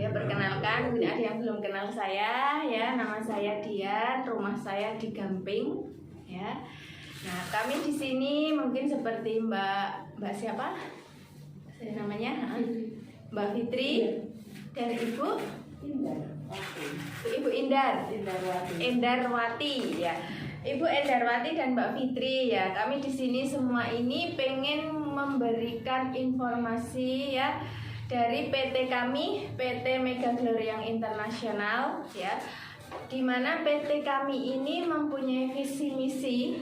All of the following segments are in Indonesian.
Ya, perkenalkan, mungkin ada yang belum kenal saya, ya, nama saya Dian, rumah saya di Gamping, ya. Nah, kami di sini mungkin seperti Mbak siapa? Saya namanya Mbak Fitri dan Ibu Endarwati, ya. Ibu Endarwati dan Mbak Fitri, ya. Kami di sini semua ini pengen memberikan informasi, ya, dari PT kami, PT Mega Gloryang Internasional, ya, di mana PT kami ini mempunyai visi misi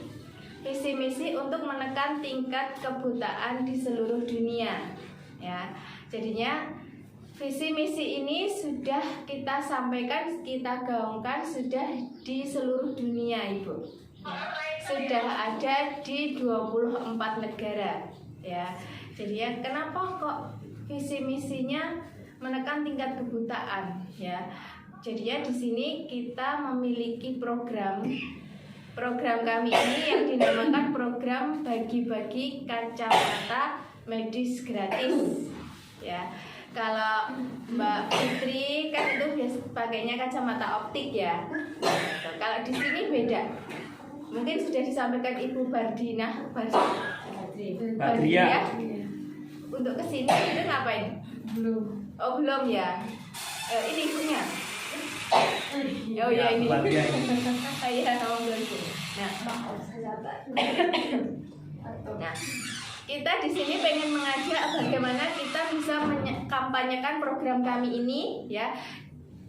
untuk menekan tingkat kebutaan di seluruh dunia, ya. Jadinya visi misi ini sudah kita sampaikan, kita gaungkan sudah di seluruh dunia, Ibu. Ya, sudah ada di 24 negara, ya. Jadi ya, kenapa kok visi misinya menekan tingkat kebutaan, ya. Jadi ya, di sini kita memiliki program kami ini yang dinamakan program bagi-bagi kacamata medis gratis, ya. Kalau Mbak Fitri kan itu biasa pakainya kacamata optik, ya. Kalau di sini beda. Mungkin sudah disampaikan Ibu Badria. Untuk kesini itu ngapain? Belum. Oh, belum, ya. Ini ibunya. Oh ya, ini. Iya, sama belum. Nah, kita di sini pengen mengajak bagaimana kita bisa kampanyekan program kami ini, ya,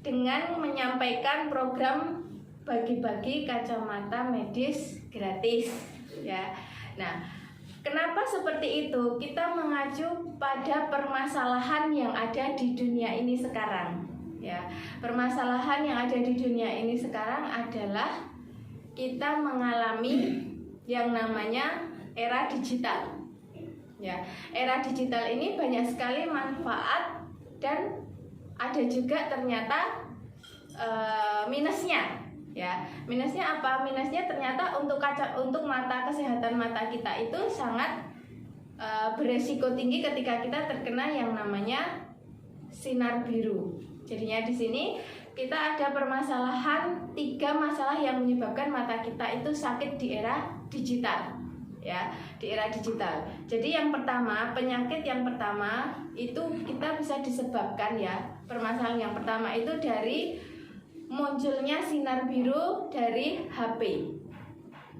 dengan menyampaikan program bagi-bagi kacamata medis gratis, ya. Nah, kenapa seperti itu? Kita mengacu pada permasalahan yang ada di dunia ini sekarang, ya. Permasalahan yang ada di dunia ini sekarang adalah kita mengalami yang namanya era digital. Ya, era digital ini banyak sekali manfaat dan ada juga ternyata minusnya. Ya, minusnya apa? Minusnya ternyata untuk mata, kesehatan mata kita itu sangat beresiko tinggi ketika kita terkena yang namanya sinar biru. Jadinya di sini kita ada permasalahan 3 masalah yang menyebabkan mata kita itu sakit di era digital, ya, di era digital. Jadi yang pertama, penyakit yang pertama itu kita bisa disebabkan, ya, permasalahan yang pertama itu dari munculnya sinar biru dari HP,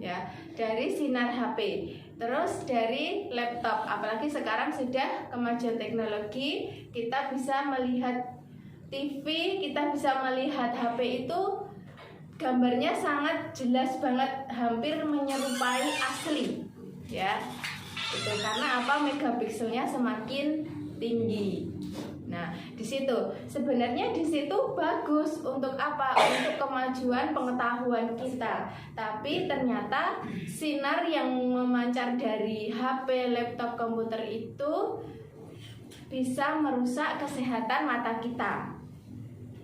ya, dari sinar HP, terus dari laptop. Apalagi sekarang sudah kemajuan teknologi, kita bisa melihat TV, kita bisa melihat HP itu gambarnya sangat jelas banget, hampir menyerupai asli, ya. Itu karena apa? Megapikselnya semakin tinggi. Nah, di situ sebenarnya di situ bagus untuk apa? Untuk kemajuan pengetahuan kita. Tapi ternyata sinar yang memancar dari HP, laptop, komputer itu bisa merusak kesehatan mata kita.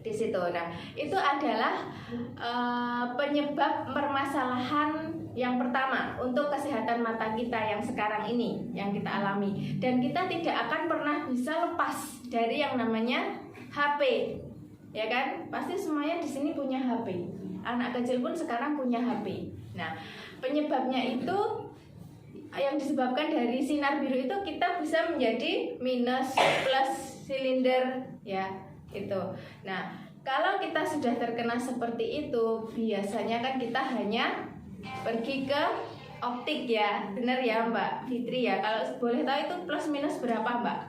Di situ. Nah, itu adalah penyebab permasalahan yang pertama untuk kesehatan mata kita yang sekarang ini yang kita alami, dan kita tidak akan pernah bisa lepas dari yang namanya HP, ya kan? Pasti semuanya di sini punya HP. Anak kecil pun sekarang punya HP. Nah, penyebabnya itu yang disebabkan dari sinar biru itu kita bisa menjadi minus plus silinder, ya. Itu. Nah, kalau kita sudah terkena seperti itu, biasanya kan kita hanya pergi ke optik, ya. Benar ya, Mbak Fitri, ya. Kalau boleh tahu itu plus minus berapa, Mbak?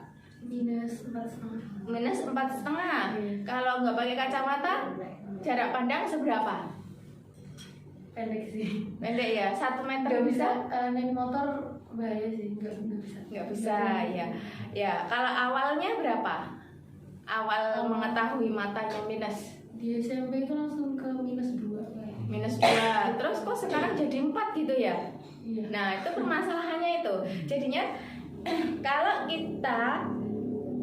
Minus 4,5. Minus 4,5. Kalau nggak pakai kacamata, jarak pandang seberapa? Pendek sih. Pendek, ya. 1 meter Nggak bisa? naik motor bahaya sih, nggak bisa. Nggak bisa, ya. Ya, kalau awalnya berapa? Awal mengetahui matanya minus? Di SMP itu langsung ke minus 2. Minus 2. Terus kok sekarang jadi 4 gitu, ya? Iya. Nah, itu permasalahannya itu. Jadinya kalau kita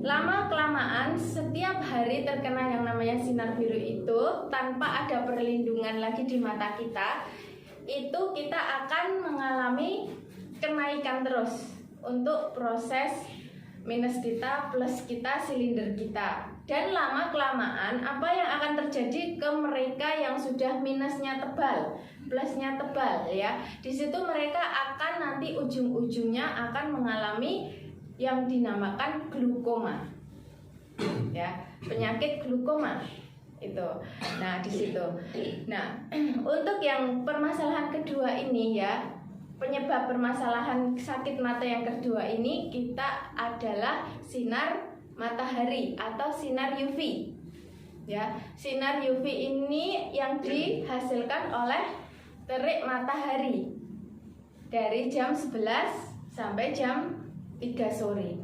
lama-kelamaan setiap hari terkena yang namanya sinar biru itu tanpa ada perlindungan lagi di mata kita, itu kita akan mengalami kenaikan terus untuk proses minus kita, plus kita, silinder kita. Dan lama kelamaan apa yang akan terjadi ke mereka yang sudah minusnya tebal, plusnya tebal ya. Di situ mereka akan nanti ujung-ujungnya akan mengalami yang dinamakan glukoma. Ya, penyakit glukoma itu. Nah, di situ. Nah, untuk yang permasalahan kedua ini ya, penyebab permasalahan sakit mata yang kedua ini kita adalah sinar matahari atau sinar UV. Ya, sinar UV ini yang dihasilkan oleh terik matahari dari jam 11 sampai jam 3 sore.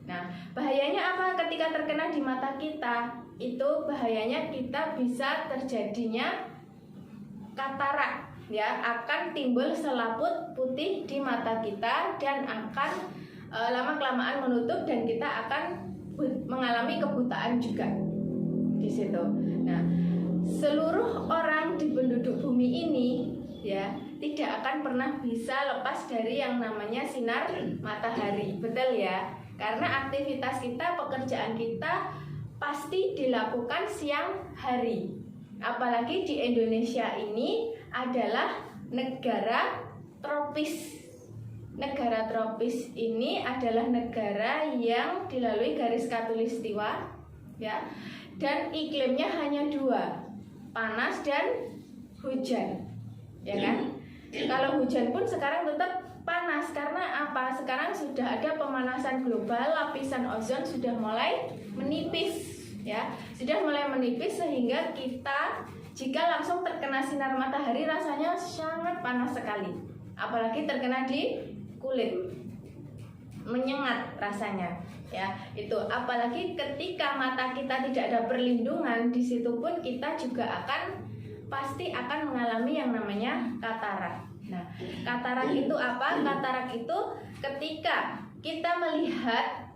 Nah, bahayanya apa ketika terkena di mata kita? Itu bahayanya kita bisa terjadinya katarak. Ya, akan timbul selaput putih di mata kita dan akan lama-kelamaan menutup dan kita akan mengalami kebutaan juga di situ. Nah, seluruh orang di penduduk bumi ini ya tidak akan pernah bisa lepas dari yang namanya sinar matahari, betul ya? Karena aktivitas kita, pekerjaan kita pasti dilakukan siang hari. Apalagi di Indonesia ini adalah negara tropis. Negara tropis ini adalah negara yang dilalui garis khatulistiwa ya, dan iklimnya hanya 2, panas dan hujan, ya kan? Kalau hujan pun sekarang tetap panas karena apa? Sekarang sudah ada pemanasan global, lapisan ozon sudah mulai menipis, ya, sudah mulai menipis sehingga kita jika langsung terkena sinar matahari rasanya sangat panas sekali, apalagi terkena di kulit, menyengat rasanya ya. Itu apalagi ketika mata kita tidak ada perlindungan, di situ pun kita juga pasti akan mengalami yang namanya katarak. Nah, katarak itu apa? Katarak itu ketika kita melihat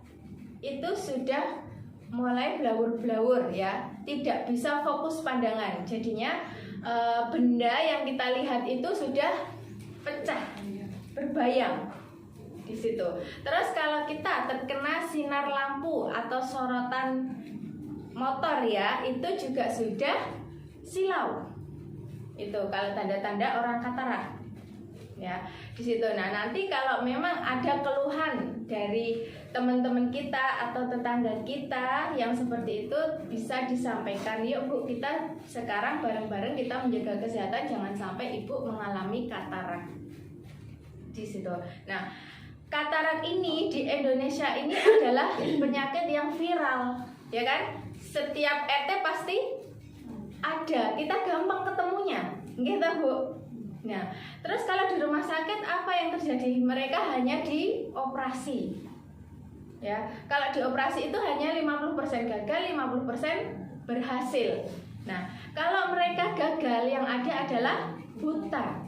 itu sudah mulai blawur-blawur ya, tidak bisa fokus pandangan. Jadinya benda yang kita lihat itu sudah pecah, berbayang di situ. Terus kalau kita terkena sinar lampu atau sorotan motor ya, itu juga sudah silau. Itu kalau tanda-tanda orang katarak. Ya, di situ. Nah, nanti kalau memang ada keluhan dari teman-teman kita atau tetangga kita yang seperti itu bisa disampaikan. Yuk Bu, kita sekarang bareng-bareng kita menjaga kesehatan, jangan sampai Ibu mengalami katarak. Di situ. Nah, katarak ini di Indonesia ini adalah penyakit yang viral, ya kan? Setiap RT pasti ada, kita gampang ketemunya, gitu Bu. Nah, terus kalau di rumah sakit apa yang terjadi? Mereka hanya dioperasi. Ya, kalau dioperasi itu hanya 50% gagal, 50% berhasil. Nah, kalau mereka gagal yang ada adalah buta.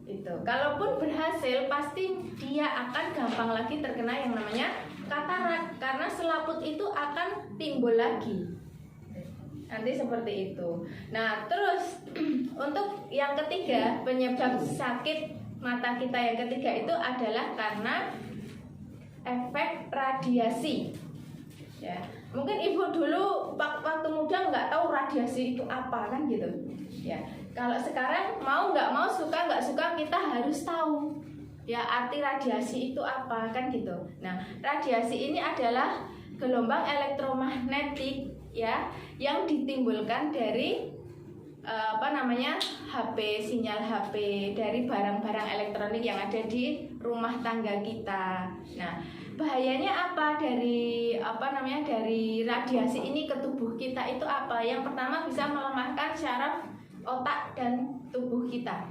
Itu. Kalaupun berhasil pasti dia akan gampang lagi terkena yang namanya katarak karena selaput itu akan timbul lagi. Nanti seperti itu. Nah, terus untuk yang ketiga, penyebab sakit mata kita yang ketiga itu adalah karena efek radiasi. Ya, mungkin Ibu dulu waktu muda nggak tahu radiasi itu apa kan gitu. Ya, kalau sekarang mau nggak mau, suka nggak suka kita harus tahu. Ya, arti radiasi itu apa kan gitu. Nah, radiasi ini adalah gelombang elektromagnetik ya yang ditimbulkan dari HP, sinyal HP dari barang-barang elektronik yang ada di rumah tangga kita. Nah, bahayanya apa dari dari radiasi ini ke tubuh kita itu apa? Yang pertama bisa melemahkan syaraf otak dan tubuh kita.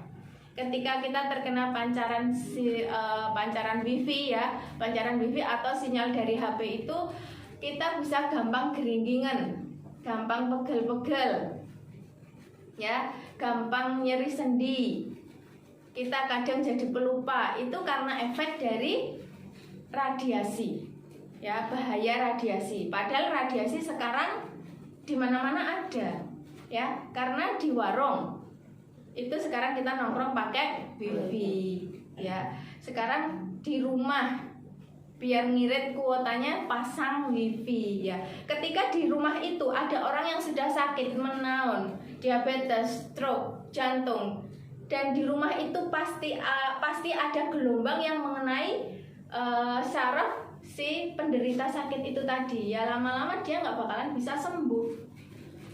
Ketika kita terkena pancaran wifi ya, pancaran wifi atau sinyal dari HP itu, kita bisa gampang geringgingan, gampang pegel-pegel, ya, gampang nyeri sendi. Kita kadang jadi pelupa, itu karena efek dari radiasi. Ya, bahaya radiasi. Padahal radiasi sekarang di mana-mana ada, ya, karena di warung itu sekarang kita nongkrong pakai wifi, ya. Sekarang di rumah biar ngirit kuotanya pasang wifi ya. Ketika di rumah itu ada orang yang sudah sakit menaun, diabetes, stroke, jantung, dan di rumah itu pasti ada gelombang yang mengenai saraf si penderita sakit itu tadi ya, lama-lama dia nggak bakalan bisa sembuh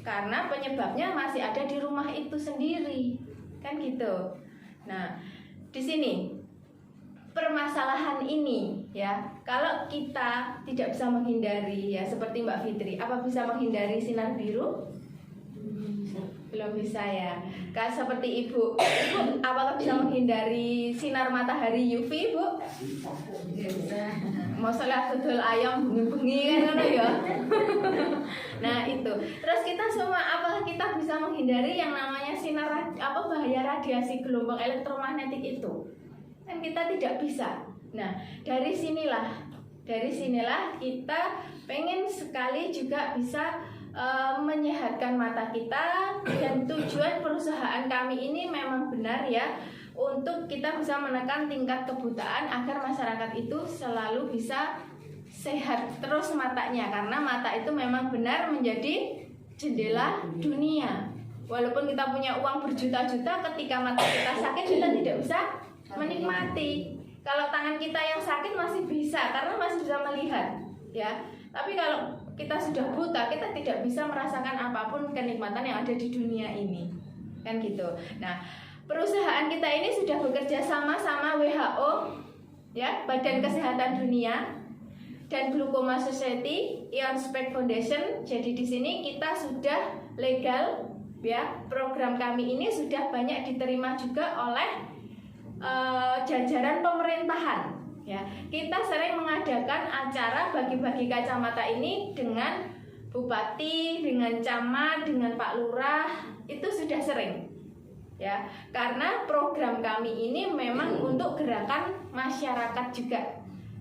karena penyebabnya masih ada di rumah itu sendiri, kan gitu. Nah, di sini permasalahan ini ya, kalau kita tidak bisa menghindari ya, seperti Mbak Fitri, apa bisa menghindari sinar biru? Belum bisa ya. Kalau seperti Ibu, apakah bisa menghindari sinar matahari UV, Bu? Bisa. Masalah dodol ayam bengi-bengi kan ngono ya. Nah, itu. Terus kita semua apakah kita bisa menghindari yang namanya sinar bahaya radiasi gelombang elektromagnetik itu? Kan kita tidak bisa. Nah, dari sinilah kita pengen sekali juga bisa menyehatkan mata kita, dan tujuan perusahaan kami ini memang benar ya, untuk kita bisa menekan tingkat kebutaan agar masyarakat itu selalu bisa sehat terus matanya, karena mata itu memang benar menjadi jendela dunia. Walaupun kita punya uang berjuta-juta, ketika mata kita sakit kita tidak bisa menikmati. Kalau tangan kita yang sakit masih bisa karena masih bisa melihat ya. Tapi kalau kita sudah buta, kita tidak bisa merasakan apapun kenikmatan yang ada di dunia ini, kan gitu. Nah, perusahaan kita ini sudah bekerja sama WHO ya, Badan Kesehatan Dunia, dan Glaucoma Society, Ion Spec Foundation. Jadi di sini kita sudah legal ya. Program kami ini sudah banyak diterima juga oleh jajaran pemerintahan ya. Kita sering mengadakan acara bagi-bagi kacamata ini dengan bupati, dengan camat, dengan Pak Lurah, itu sudah sering ya, karena program kami ini memang untuk gerakan masyarakat juga.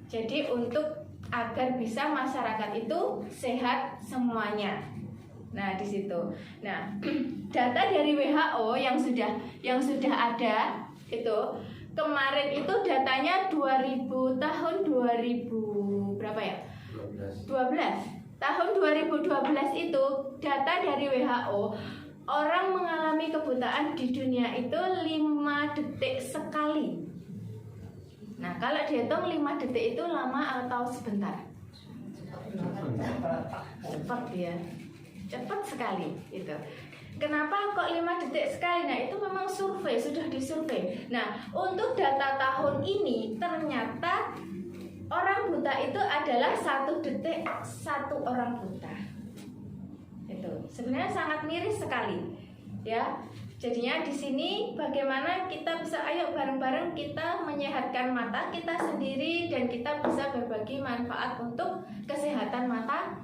Jadi untuk agar bisa masyarakat itu sehat semuanya. Nah, di situ. Nah, data dari WHO yang sudah ada itu kemarin itu datanya 2000 berapa ya? 12. Tahun 2012 itu data dari WHO, orang mengalami kebutaan di dunia itu 5 detik sekali. Nah, kalau dihitung 5 detik itu lama atau sebentar? Cepat ya. Cepat sekali itu. Kenapa kok 5 detik sekali? Nah, itu memang survei, sudah disurvei. Nah, untuk data tahun ini ternyata orang buta itu adalah 1 detik 1 orang buta. Itu sebenarnya sangat miris sekali ya. Jadinya di sini bagaimana kita bisa, ayo bareng-bareng kita menyehatkan mata kita sendiri, dan kita bisa berbagi manfaat untuk kesehatan mata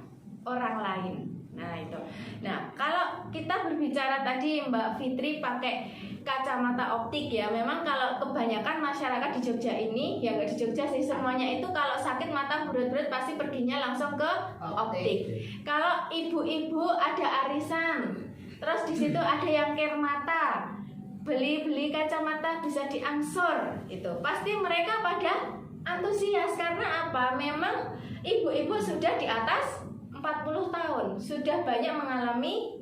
orang lain. Nah, itu. Nah, kalau kita berbicara tadi Mbak Fitri pakai kacamata optik ya, memang kalau kebanyakan masyarakat di Jogja ini, ya nggak di Jogja sih, semuanya itu kalau sakit mata buret-buret pasti perginya langsung ke optik. Kalau ibu-ibu ada arisan, terus di situ ada yang care mata, beli kacamata bisa diangsur, itu pasti mereka pada antusias. Karena apa? Memang ibu-ibu sudah di atas 40 tahun, sudah banyak mengalami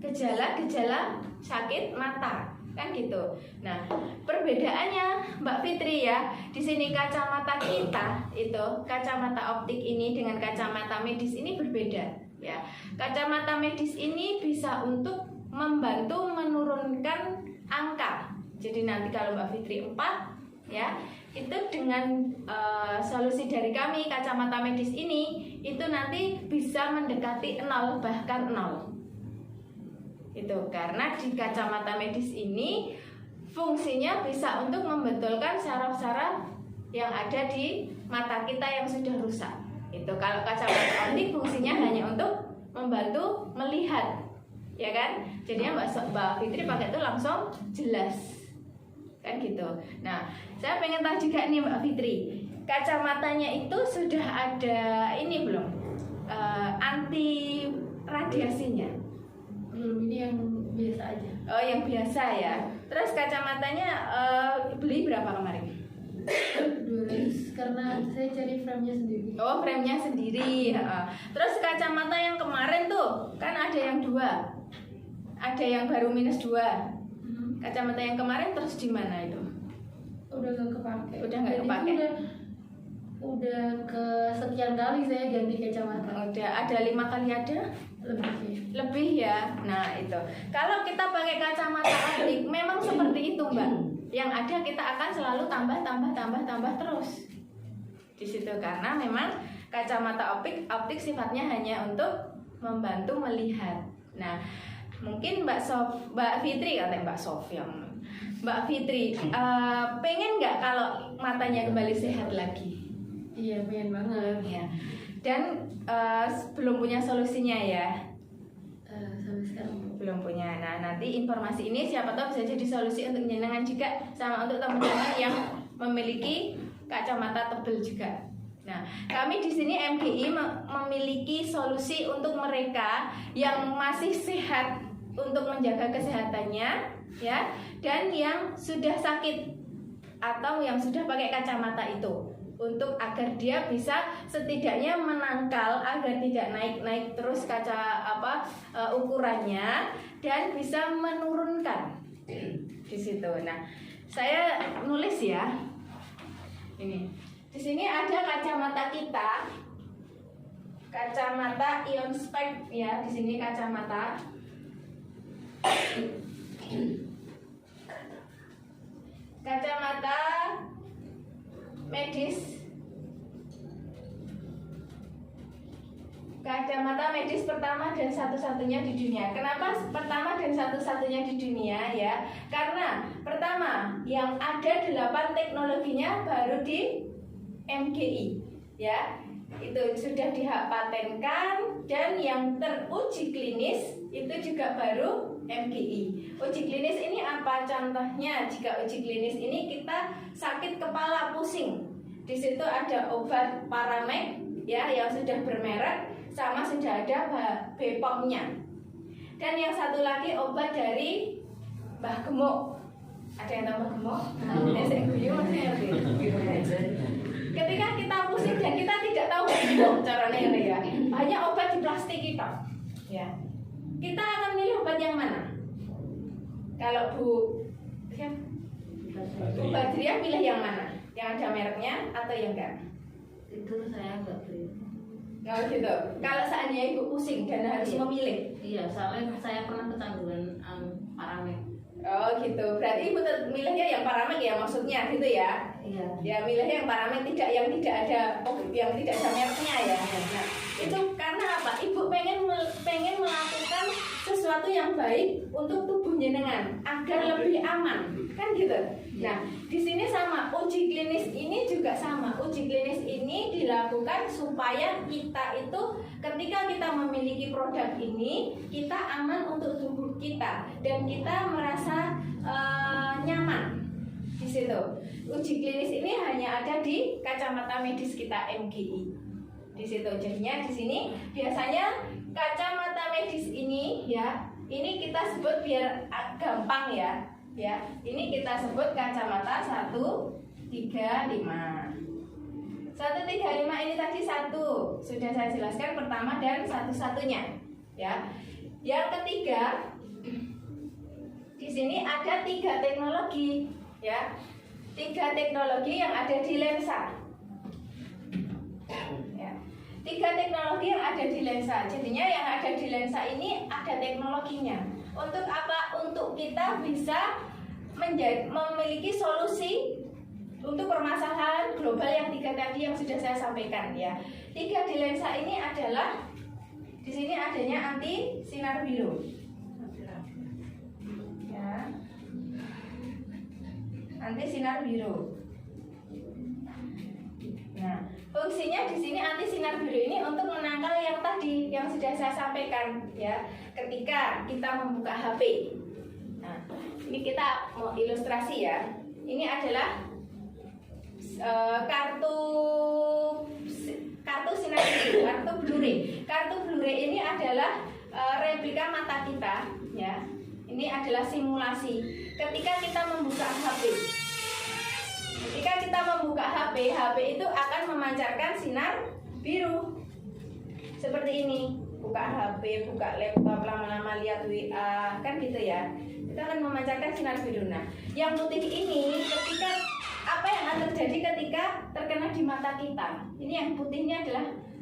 gejala-gejala sakit mata, kan gitu. Nah, perbedaannya Mbak Fitri ya, di sini kacamata kita itu, kacamata optik ini dengan kacamata medis ini berbeda ya. Kacamata medis ini bisa untuk membantu menurunkan angka. Jadi nanti kalau Mbak Fitri 4 ya, itu dengan solusi dari kami kacamata medis ini, itu nanti bisa mendekati 0, bahkan 0. Itu karena di kacamata medis ini fungsinya bisa untuk membetulkan saraf-saraf yang ada di mata kita yang sudah rusak. Itu kalau kacamata optik fungsinya hanya untuk membantu melihat, ya kan? Jadinya Mbak Fitri pakai itu langsung jelas, kan gitu. Nah, saya pengen tahu juga nih Mbak Fitri, kacamatanya itu sudah ada ini belum? Anti radiasinya? Belum, ini yang biasa aja. Oh, yang biasa ya. Terus kacamatanya beli berapa kemarin? 200 karena saya cari frame-nya sendiri. Oh, frame-nya sendiri. Terus kacamata yang kemarin tuh kan ada yang 2, ada yang baru -2. Kacamata yang kemarin terus di mana itu? Udah gak kepake. Udah nggak Jadi kepake. Udah ke sekian kali saya ganti kacamata. Udah ada 5 kali ada? Lebih ya. Nah itu kalau kita pakai kacamata optik memang seperti itu Mbak. Yang ada kita akan selalu tambah terus di situ karena memang kacamata optik sifatnya hanya untuk membantu melihat. Nah mungkin Mbak Fitri katanya Mbak Fitri pengen nggak kalau matanya kembali sehat lagi? Iya pengen banget. Ya. Dan belum punya solusinya ya. Sampai sekarang Belum punya. Nah nanti informasi ini siapa tahu bisa jadi solusi untuk jenengan juga sama untuk teman-teman yang memiliki kacamata tebal juga. Nah kami di sini MGI memiliki solusi untuk mereka yang masih sehat untuk menjaga kesehatannya ya, dan yang sudah sakit atau yang sudah pakai kacamata itu untuk agar dia bisa setidaknya menangkal agar tidak naik terus ukurannya dan bisa menurunkan di situ. Nah, saya nulis ya. Ini. Di sini ada kacamata kita. Kacamata Ion Spec ya, di sini kacamata. Kacamata medis. Kacamata medis pertama dan satu-satunya di dunia. Kenapa pertama dan satu-satunya di dunia ya? Karena pertama yang ada 8 teknologinya baru di MGI ya. Itu sudah dipatenkan dan yang teruji klinis itu juga baru MGI. Uji klinis ini apa contohnya? Jika uji klinis ini kita sakit kepala pusing, di situ ada obat Paramek ya yang sudah bermerek, sama sudah ada Bepomnya. Dan yang satu lagi obat dari Mbah Gemuk. Ada yang tahu Mbah Gemuk? Ketika kita pusing dan kita tidak tahu caranya ini ya, banyak obat di plastik kita. Ya. Kita akan milih obat yang mana? Kalau Bu Badriah pilih yang mana? Yang ada mereknya atau yang enggak? Itu saya enggak beli. Oh gitu. Kalau seandainya Ibu pusing dan harus memilih. Iya, soalnya saya pernah kecanduan Paramek. Oh gitu. Berarti Ibu milihnya yang Paramek ya maksudnya gitu ya? Iya. Ya milihnya yang Paramek yang tidak ada mereknya ya. Nah, itu karena apa? Ibu pengen melakukan sesuatu yang baik untuk tubuh jenengan agar lebih aman, kan gitu. Nah, di sini sama, uji klinis ini juga sama. Uji klinis ini dilakukan supaya kita itu ketika kita memiliki produk ini, kita aman untuk tubuh kita dan kita merasa nyaman di situ. Uji klinis ini hanya ada di kacamata medis kita MGI. Di situ jadinya di sini biasanya kacamata medis ini ya, ini kita sebut biar gampang ya. Ya, ini kita sebut kacamata 135. 135 ini tadi satu, sudah saya jelaskan pertama dan satu-satunya. Ya. Yang ketiga, di sini ada 3 teknologi, ya. 3 teknologi yang ada di lensa. Ya. 3 teknologi yang ada di lensa. Jadinya yang ada di lensa ini ada teknologinya. Untuk apa? Untuk kita bisa memiliki solusi untuk permasalahan global yang 3 tadi yang sudah saya sampaikan ya. 3 di lensa ini adalah di sini adanya anti sinar biru. Ya. Anti sinar biru. Nah, fungsinya di sini anti sinar biru ini untuk menangkal yang tadi yang sudah saya sampaikan ya. Ketika kita membuka HP. Nah, ini kita mau ilustrasi ya. Ini adalah kartu sinar biru, kartu Blu-ray. Kartu Blu-ray ini adalah replika mata kita ya. Ini adalah simulasi. Ketika kita membuka HP. ketika kita membuka HP, HP itu akan memancarkan sinar biru. Seperti ini, buka HP, buka laptop, lama-lama lihat WA, kan gitu ya. Itu akan memancarkan sinar biru. Nah, yang putih ini ketika apa yang akan terjadi ketika terkena di mata kita? Ini yang putih ini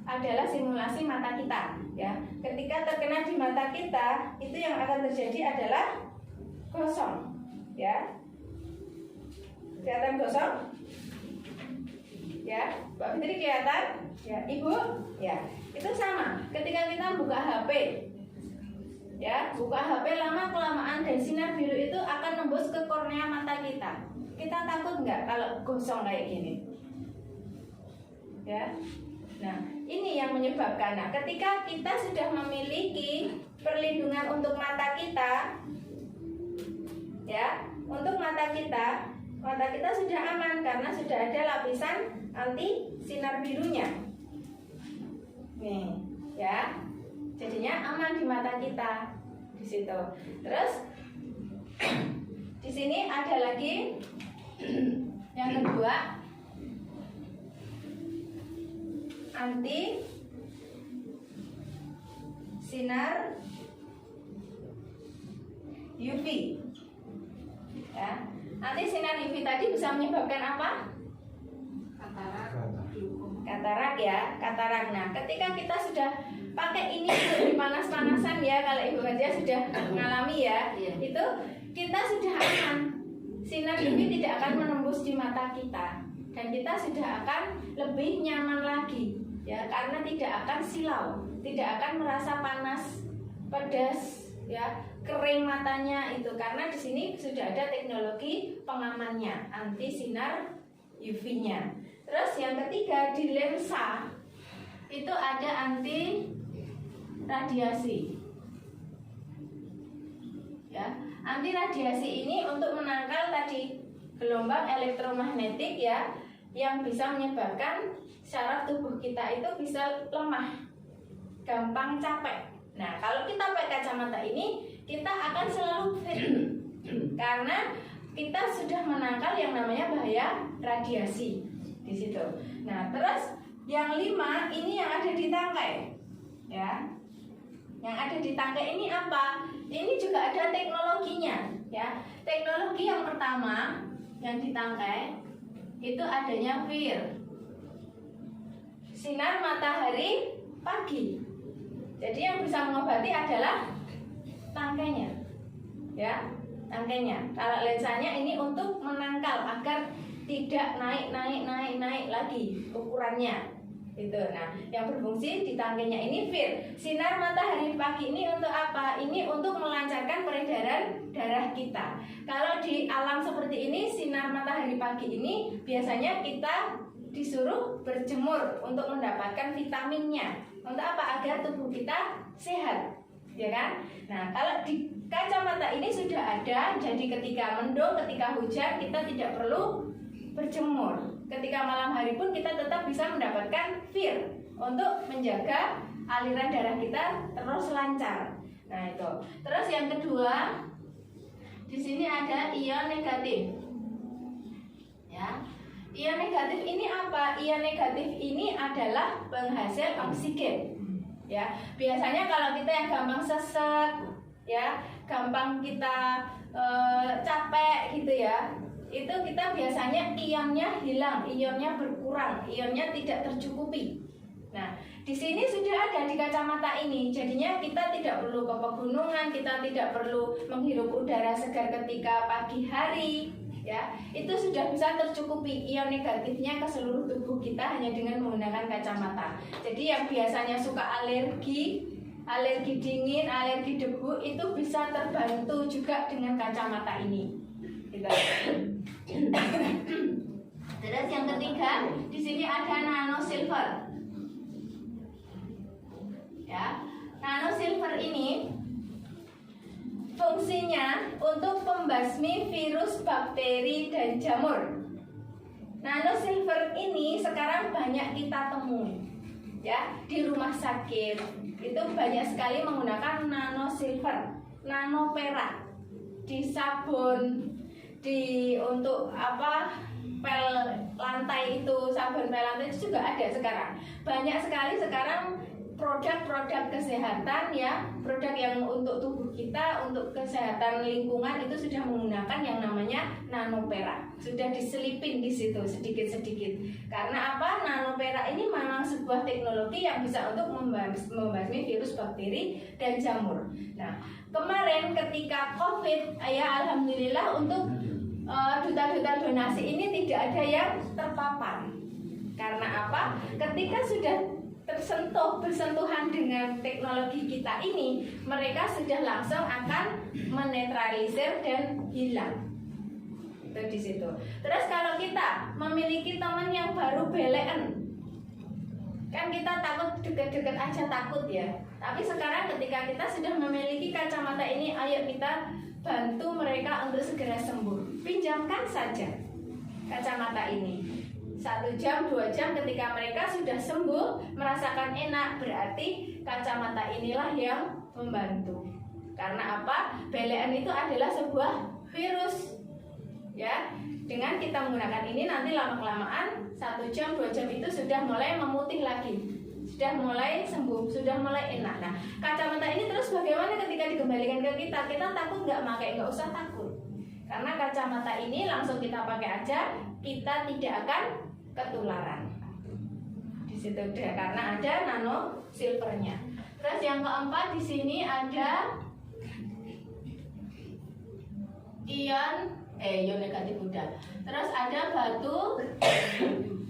adalah simulasi mata kita, ya. Ketika terkena di mata kita, itu yang akan terjadi adalah gosong, ya. Kelihatan gosong? Ya, Mbak Fitri kelihatan? Ya, Ibu? Ya, itu sama. Ketika kita buka HP, ya, buka HP lama-kelamaan dan sinar biru itu akan nembus ke kornea mata kita. Kita takut nggak kalau gosong kayak gini? Ya, nah ini yang menyebabkan. Nah, ketika kita sudah memiliki perlindungan untuk mata kita, ya, untuk mata kita sudah aman karena sudah ada lapisan anti sinar birunya. Nih, ya. Jadinya aman di mata kita di situ. Terus di sini ada lagi yang kedua, anti sinar UV. Ya. Anti sinar UV tadi bisa menyebabkan apa? Katarak ya, katarak. Nah, ketika kita sudah pakai ini di panas-panasan ya, kalau Ibu Haja sudah mengalami ya, itu kita sudah aman. Sinar UV tidak akan menembus di mata kita dan kita sudah akan lebih nyaman lagi ya, karena tidak akan silau, tidak akan merasa panas, pedas ya, kering matanya itu karena di sini sudah ada teknologi pengamannya, anti sinar UV-nya. Terus yang ketiga, di lensa itu ada anti radiasi. Ya, anti radiasi ini untuk menangkal tadi gelombang elektromagnetik ya, yang bisa menyebabkan saraf tubuh kita itu bisa lemah, gampang capek. Nah, kalau kita pakai kacamata ini, kita akan selalu fit karena kita sudah menangkal yang namanya bahaya radiasi di situ. Nah, terus yang 5 ini yang ada di tangkai, ya. Yang ada di tangkai ini apa? Ini juga ada teknologinya, ya. Teknologi yang pertama yang di tangkai itu adanya FIR, sinar matahari pagi. Jadi yang bisa mengobati adalah tangkainya, ya, tangkainya. Kalau lensanya ini untuk menangkal agar tidak naik lagi ukurannya. Itu. Nah, yang berfungsi di tangkainya ini FIR, sinar matahari pagi ini untuk apa? Ini untuk melancarkan peredaran darah kita. Kalau di alam seperti ini, sinar matahari pagi ini biasanya kita disuruh berjemur untuk mendapatkan vitaminnya. Untuk apa? Agar tubuh kita sehat, ya kan? Nah, kalau di kacamata ini sudah ada, jadi ketika mendung, ketika hujan kita tidak perlu berjemur. Ketika malam hari pun kita tetap bisa mendapatkan FIR untuk menjaga aliran darah kita terus lancar. Nah, itu. Terus yang kedua, di sini ada ion negatif. Ya. Ion negatif ini apa? Ion negatif ini adalah penghasil oksigen. Ya, biasanya kalau kita yang gampang sesek, ya, gampang kita capek gitu ya, itu kita biasanya ionnya hilang, ionnya berkurang, ionnya tidak tercukupi. Nah, di sini sudah ada di kacamata ini, jadinya kita tidak perlu ke pegunungan, kita tidak perlu menghirup udara segar ketika pagi hari, ya, itu sudah bisa tercukupi ion negatifnya ke seluruh tubuh kita hanya dengan menggunakan kacamata. Jadi yang biasanya suka alergi dingin, alergi debu itu bisa terbantu juga dengan kacamata ini. Gitu. Terus yang ketiga, di sini ada nano silver. Ya, nano silver ini fungsinya untuk membasmi virus, bakteri, dan jamur. Nano silver ini sekarang banyak kita temui, ya, di rumah sakit. Itu banyak sekali menggunakan nano silver, nano perak, di sabun, di untuk apa? pel lantai itu, sabun pel lantai itu juga ada sekarang. Banyak sekali sekarang produk-produk kesehatan ya, produk yang untuk tubuh kita, untuk kesehatan lingkungan itu sudah menggunakan yang namanya nanoperak. Sudah diselipin di situ sedikit-sedikit. Karena apa? Nanoperak ini memang sebuah teknologi yang bisa untuk membasmi virus, bakteri, dan jamur. Nah, kemarin ketika COVID, ya alhamdulillah untuk duta-duta donasi ini tidak ada yang terpapar. Karena apa? Ketika sudah bersentuhan dengan teknologi kita ini, mereka sudah langsung akan menetralisir dan hilang. Itu di situ. Terus kalau kita memiliki teman yang baru belen, kan kita takut deket-deket aja takut ya. Tapi sekarang ketika kita sudah memiliki kacamata ini, ayo kita bantu mereka untuk segera sembuh. Pinjamkan saja kacamata ini. 1 jam, 2 jam ketika mereka sudah sembuh, merasakan enak, berarti kacamata inilah yang membantu. Karena apa? Belean itu adalah sebuah virus. Ya, dengan kita menggunakan ini nanti lama-kelamaan 1 jam, 2 jam itu sudah mulai memutih lagi. Sudah mulai sembuh, sudah mulai enak. Nah, kacamata ini terus bagaimana ketika dikembalikan ke kita? Kita takut nggak pakai? Nggak usah takut. Karena kacamata ini langsung kita pakai aja, kita tidak akan ketularan. Di situ deh, karena ada nano silvernya. Terus yang keempat di sini ada ion negatif udah. Terus ada batu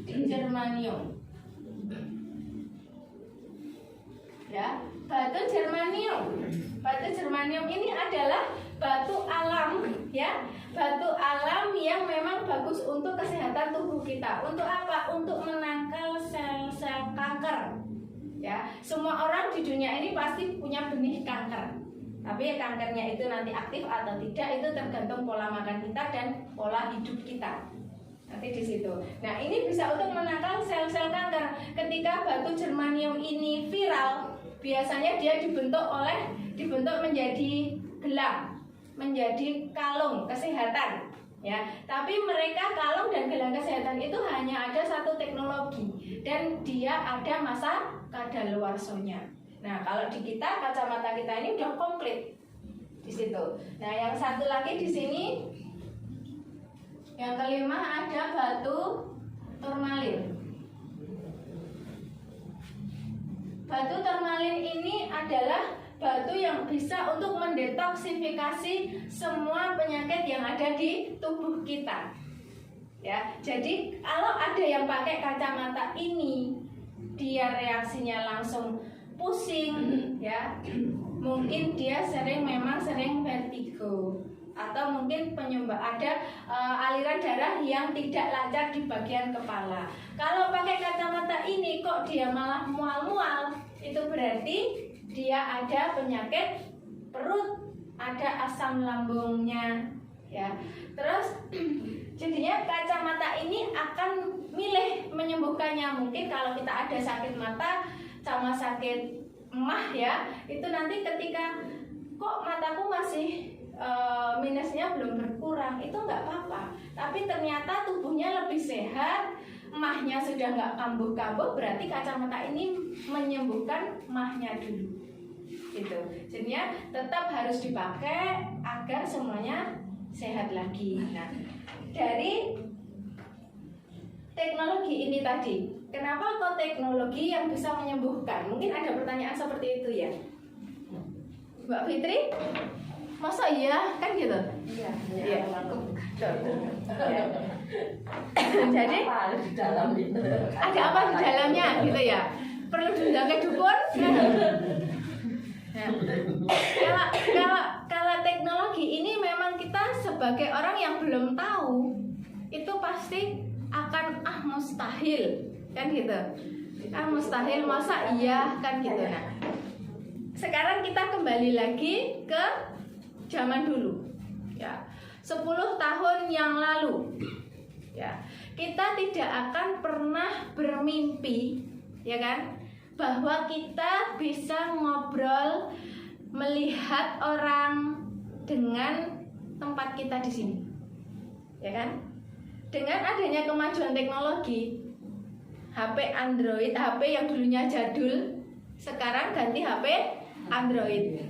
germanium. Ya, batu germanium. Batu germanium ini adalah batu alam, ya. Batu alam yang memang bagus untuk kesehatan tubuh kita. Untuk apa? Untuk menangkal sel-sel kanker. Ya, semua orang di dunia ini pasti punya benih kanker. Tapi kankernya itu nanti aktif atau tidak itu tergantung pola makan kita dan pola hidup kita. Nanti di situ. Nah, ini bisa untuk menangkal sel-sel kanker. Ketika batu germanium ini viral, biasanya dia dibentuk menjadi gelang, menjadi kalung kesehatan, ya. Tapi mereka kalung dan gelang kesehatan itu hanya ada satu teknologi dan dia ada masa kadaluarsanya. Nah, kalau di kita kacamata kita ini udah komplit di situ. Nah, yang satu lagi di sini, yang kelima ada batu turmalin. Batu turmalin ini adalah batu yang bisa untuk mendetoksifikasi semua penyakit yang ada di tubuh kita. Ya, jadi kalau ada yang pakai kacamata ini, dia reaksinya langsung pusing, ya. Mungkin dia memang sering vertigo, atau mungkin ada aliran darah yang tidak lancar di bagian kepala. Kalau pakai kacamata ini kok dia malah mual-mual, itu berarti dia ada penyakit perut, ada asam lambungnya, ya. Terus jadinya kacamata ini akan milih menyembuhkannya. Mungkin kalau kita ada sakit mata sama sakit emah, ya, itu nanti ketika kok mataku masih minusnya belum berkurang, itu nggak apa-apa. Tapi ternyata tubuhnya lebih sehat, emahnya sudah nggak kambuh-kambuh, berarti kacamata ini menyembuhkan emahnya dulu. Gitu. Jadinya tetap harus dipakai agar semuanya sehat lagi. Nah, dari teknologi ini tadi, kenapa kok teknologi yang bisa menyembuhkan? Mungkin ada pertanyaan seperti itu ya, Mbak Fitri? Masa iya? Kan gitu? Iya. Jadi ada apa di dalamnya gitu ya? Perlu diundang ke dukun? Nah, kalau teknologi ini memang kita sebagai orang yang belum tahu, itu pasti akan mustahil, kan gitu? Mustahil, masa iya, kan gitu. Nah, sekarang kita kembali lagi ke zaman dulu, ya, 10 tahun yang lalu, ya, kita tidak akan pernah bermimpi, ya kan, bahwa kita bisa ngobrol, melihat orang dengan tempat kita di sini, ya kan, dengan adanya kemajuan teknologi, HP Android, HP yang dulunya jadul, sekarang ganti HP Android.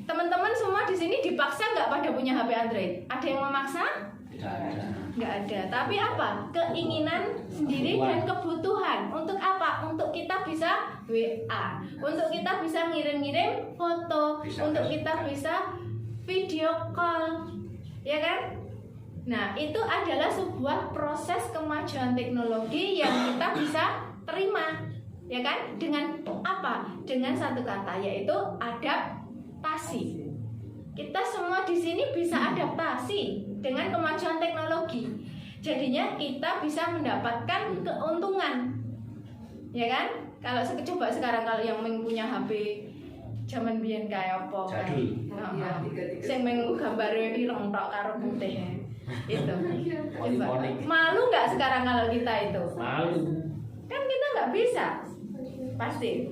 Teman-teman semua di sini dipaksa nggak pada punya HP Android? Ada yang memaksa? Tidak ada. Nggak ada. Tapi apa? Keinginan sendiri dan kebutuhan. Untuk apa? Untuk kita bisa WA, untuk kita bisa ngirim-ngirim foto, untuk kita bisa video call, ya kan? Nah, itu adalah sebuah proses kemajuan teknologi yang kita bisa terima, ya kan? Dengan apa? Dengan satu kata, yaitu adaptasi. Kita semua di sini bisa adaptasi dengan kemajuan teknologi. Jadinya kita bisa mendapatkan keuntungan, ya kan? Kalau coba sekarang kalau yang punya HP zaman biyen kayak apa kan? Sing mung gambare ireng tok karo putih. Itu coba. Malu nggak sekarang kalau kita itu? Malu. Kan kita nggak bisa, pasti.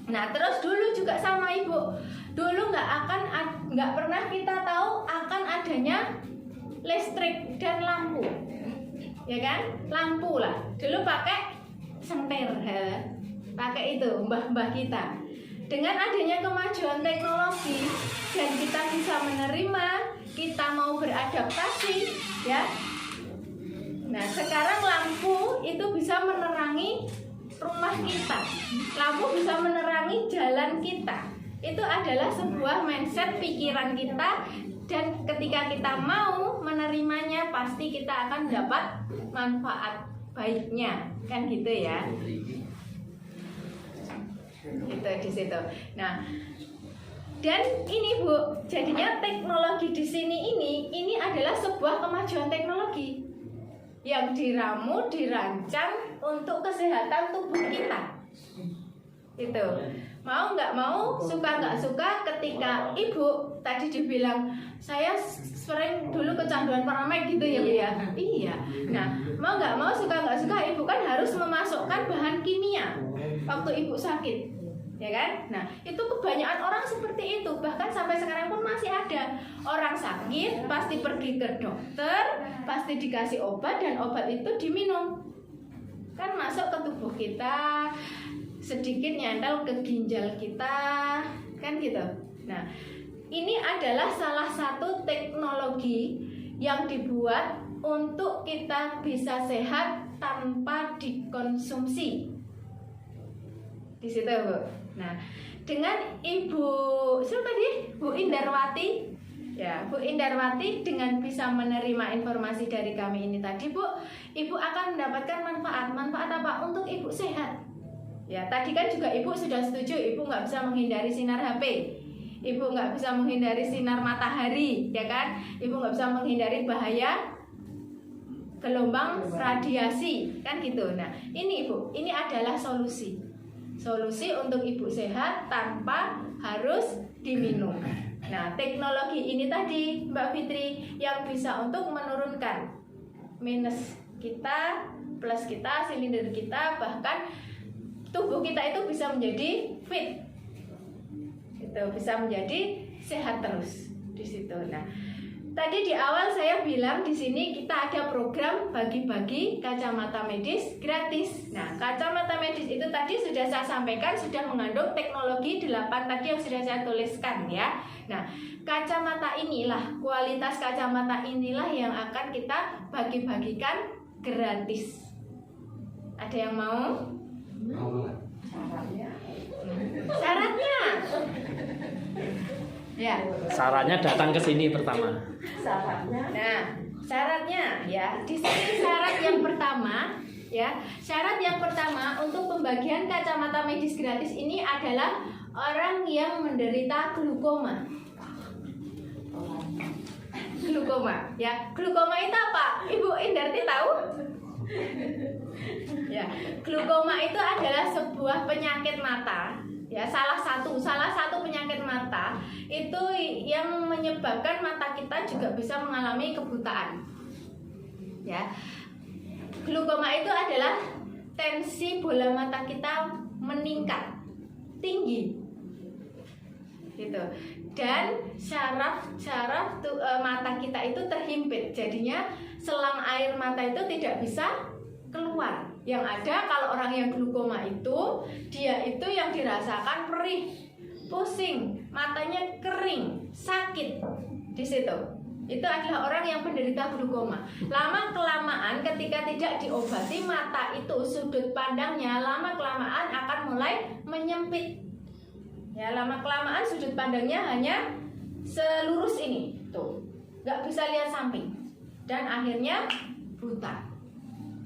Nah terus dulu juga sama ibu, dulu nggak pernah kita tahu akan adanya listrik dan lampu, ya kan? Lampu lah dulu pakai senter, pakai itu mbah-mbah kita. Dengan adanya kemajuan teknologi dan kita bisa menerima, kita mau beradaptasi, ya. Nah, sekarang lampu itu bisa menerangi rumah kita. Lampu bisa menerangi jalan kita. Itu adalah sebuah mindset pikiran kita, dan ketika kita mau menerimanya pasti kita akan dapat manfaat baiknya, kan gitu ya. Itu di situ. Nah, dan ini Bu, jadinya teknologi di sini ini adalah sebuah kemajuan teknologi yang dirancang untuk kesehatan tubuh kita. Itu. Mau nggak mau, suka nggak suka, ketika ibu tadi dibilang saya sering dulu kecanduan permen gitu ya Bu ya. Iya. Nah, mau nggak mau, suka nggak suka, ibu kan harus memasukkan bahan kimia waktu ibu sakit, ya kan? Nah, itu kebanyakan orang seperti itu. Bahkan sampai sekarang pun masih ada orang sakit pasti pergi ke dokter, pasti dikasih obat, dan obat itu diminum. Kan masuk ke tubuh kita, sedikit nyantel ke ginjal kita, kan gitu. Nah, ini adalah salah satu teknologi yang dibuat untuk kita bisa sehat tanpa dikonsumsi. Di situ Bu. Nah, dengan Ibu siapa tadi? Bu Indarwati. Ya, Bu Indarwati dengan bisa menerima informasi dari kami ini tadi, Bu, Ibu akan mendapatkan manfaat. Manfaat apa? Untuk Ibu sehat. Ya, tadi kan juga Ibu sudah setuju, Ibu nggak bisa menghindari sinar HP. Ibu nggak bisa menghindari sinar matahari, ya kan? Ibu nggak bisa menghindari bahaya gelombang radiasi, kan gitu. Nah, ini Ibu, ini adalah solusi untuk Ibu sehat tanpa harus diminum. Nah, teknologi ini tadi Mbak Fitri yang bisa untuk menurunkan minus kita, plus kita, silinder kita, bahkan tubuh kita itu bisa menjadi fit. Itu bisa menjadi sehat terus di situ. Nah, tadi di awal saya bilang di sini kita ada program bagi-bagi kacamata medis gratis. Nah, kacamata medis itu tadi sudah saya sampaikan sudah mengandung teknologi 8 tadi yang sudah saya tuliskan ya. Nah, kacamata inilah, kualitas kacamata inilah yang akan kita bagi-bagikan gratis. Ada yang mau? Syaratnya? Ya. Syaratnya datang ke sini pertama. Nah, syaratnya ya, di sini syarat yang pertama ya. Syarat yang pertama untuk pembagian kacamata medis gratis ini adalah orang yang menderita glukoma. Glukoma, ya. Glukoma itu apa? Ibu Indarti tahu? Ya, glukoma itu adalah sebuah penyakit mata. Ya, salah satu penyakit mata itu yang menyebabkan mata kita juga bisa mengalami kebutaan. Ya. Glukoma itu adalah tensi bola mata kita meningkat tinggi. Gitu. Dan syaraf mata kita itu terhimpit. Jadinya selang air mata itu tidak bisa keluar. Yang ada kalau orang yang glukoma itu, dia itu yang dirasakan perih, pusing, matanya kering, sakit di situ. Itu adalah orang yang penderita glukoma. Lama kelamaan ketika tidak diobati, mata itu sudut pandangnya lama kelamaan akan mulai menyempit. Ya, lama kelamaan sudut pandangnya hanya selurus ini, tuh, nggak bisa lihat samping, dan akhirnya buta.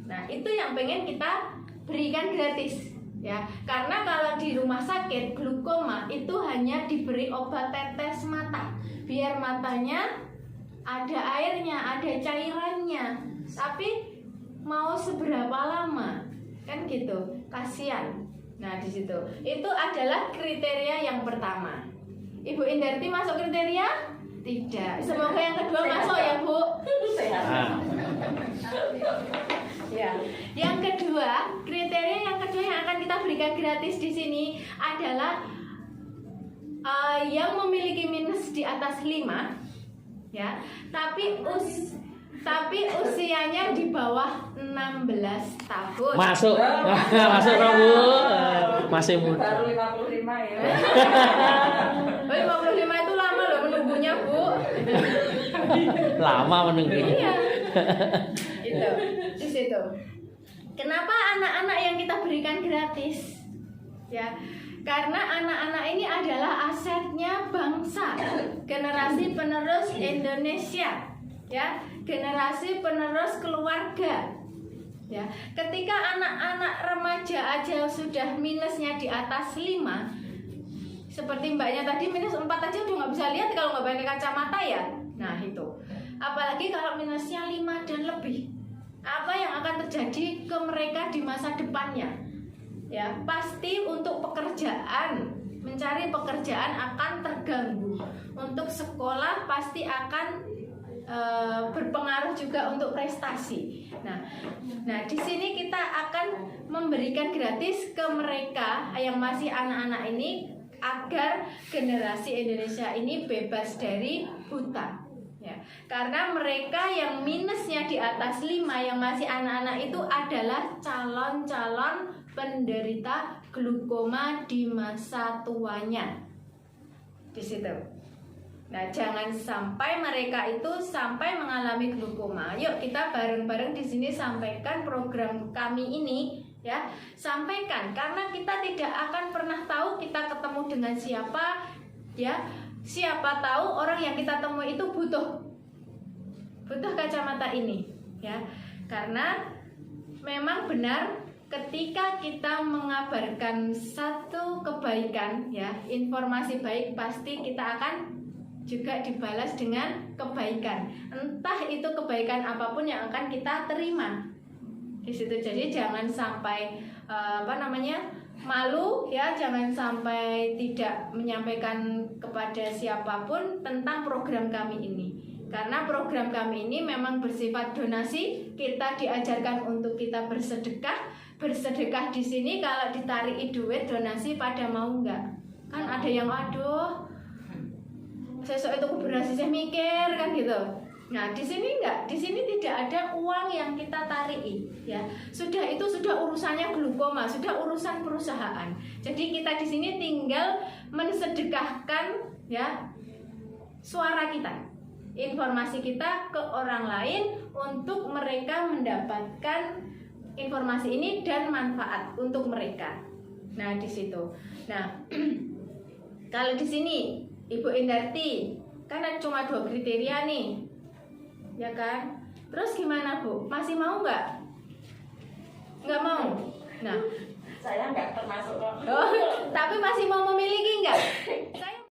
Nah, itu yang pengen kita berikan gratis, ya. Karena kalau di rumah sakit glukoma itu hanya diberi obat tetes mata, biar matanya ada airnya, ada cairannya. Tapi mau seberapa lama? Kan gitu. Kasihan. Nah, di situ. Itu adalah kriteria yang pertama. Ibu Indarti masuk kriteria? Tidak. Semoga yang kedua masuk ya, Bu. Nah, Ya. Yang kedua, kriteria yang kedua yang akan kita berikan gratis di sini adalah yang memiliki minus di atas 5, ya, tapi usianya di bawah 16 tahun. masuk. Masuk dong, Bu. Masih muda. Baru 55 ya. Oh, 55 itu lama loh menunggunya, Bu. Lama menunggu. Iya. Itu di situ. Kenapa anak-anak yang kita berikan gratis? Ya, karena anak-anak ini adalah asetnya bangsa, generasi penerus Indonesia, ya, generasi penerus keluarga. Ya, ketika anak-anak remaja aja sudah minusnya di atas 5, seperti mbaknya tadi minus 4 aja udah nggak bisa lihat kalau nggak pakai kacamata ya. Nah itu, apalagi kalau minusnya 5 dan lebih, apa yang akan terjadi ke mereka di masa depannya? Ya, pasti untuk pekerjaan, mencari pekerjaan akan terganggu. Untuk sekolah pasti akan berpengaruh juga untuk prestasi. Nah, di sini kita akan memberikan gratis ke mereka yang masih anak-anak ini agar generasi Indonesia ini bebas dari buta. Ya, karena mereka yang minusnya di atas 5 yang masih anak-anak itu adalah calon-calon penderita glukoma di masa tuanya. Di situ. Nah, jangan sampai mereka itu sampai mengalami glukoma. Yuk kita bareng-bareng di sini sampaikan program kami ini, ya. Sampaikan karena kita tidak akan pernah tahu kita ketemu dengan siapa, ya. Siapa tahu orang yang kita temui itu butuh kacamata ini, ya. Karena memang benar ketika kita mengabarkan satu kebaikan, ya, informasi baik pasti kita akan juga dibalas dengan kebaikan. Entah itu kebaikan apapun yang akan kita terima di situ. Jadi jangan sampai malu, ya, jangan sampai tidak menyampaikan kepada siapapun tentang program kami ini. Karena program kami ini memang bersifat donasi. Kita diajarkan untuk kita bersedekah. Bersedekah di sini kalau ditarik duit donasi pada mau enggak? Kan ada yang aduh, sesok itu berhasil saya mikir kan gitu. Nah, di sini enggak, di sini tidak ada uang yang kita tariki, ya. Sudah itu sudah urusannya glukoma, sudah urusan perusahaan. Jadi kita di sini tinggal mensedekahkan, ya, suara kita, informasi kita ke orang lain untuk mereka mendapatkan informasi ini dan manfaat untuk mereka. Nah, di situ. Nah, kalau di sini Ibu Indarti kan ada cuma 2 kriteria nih, ya kan? Terus gimana, Bu? Masih mau nggak? Nggak mau. Nah, Saya nggak termasuk kok. oh, tapi masih mau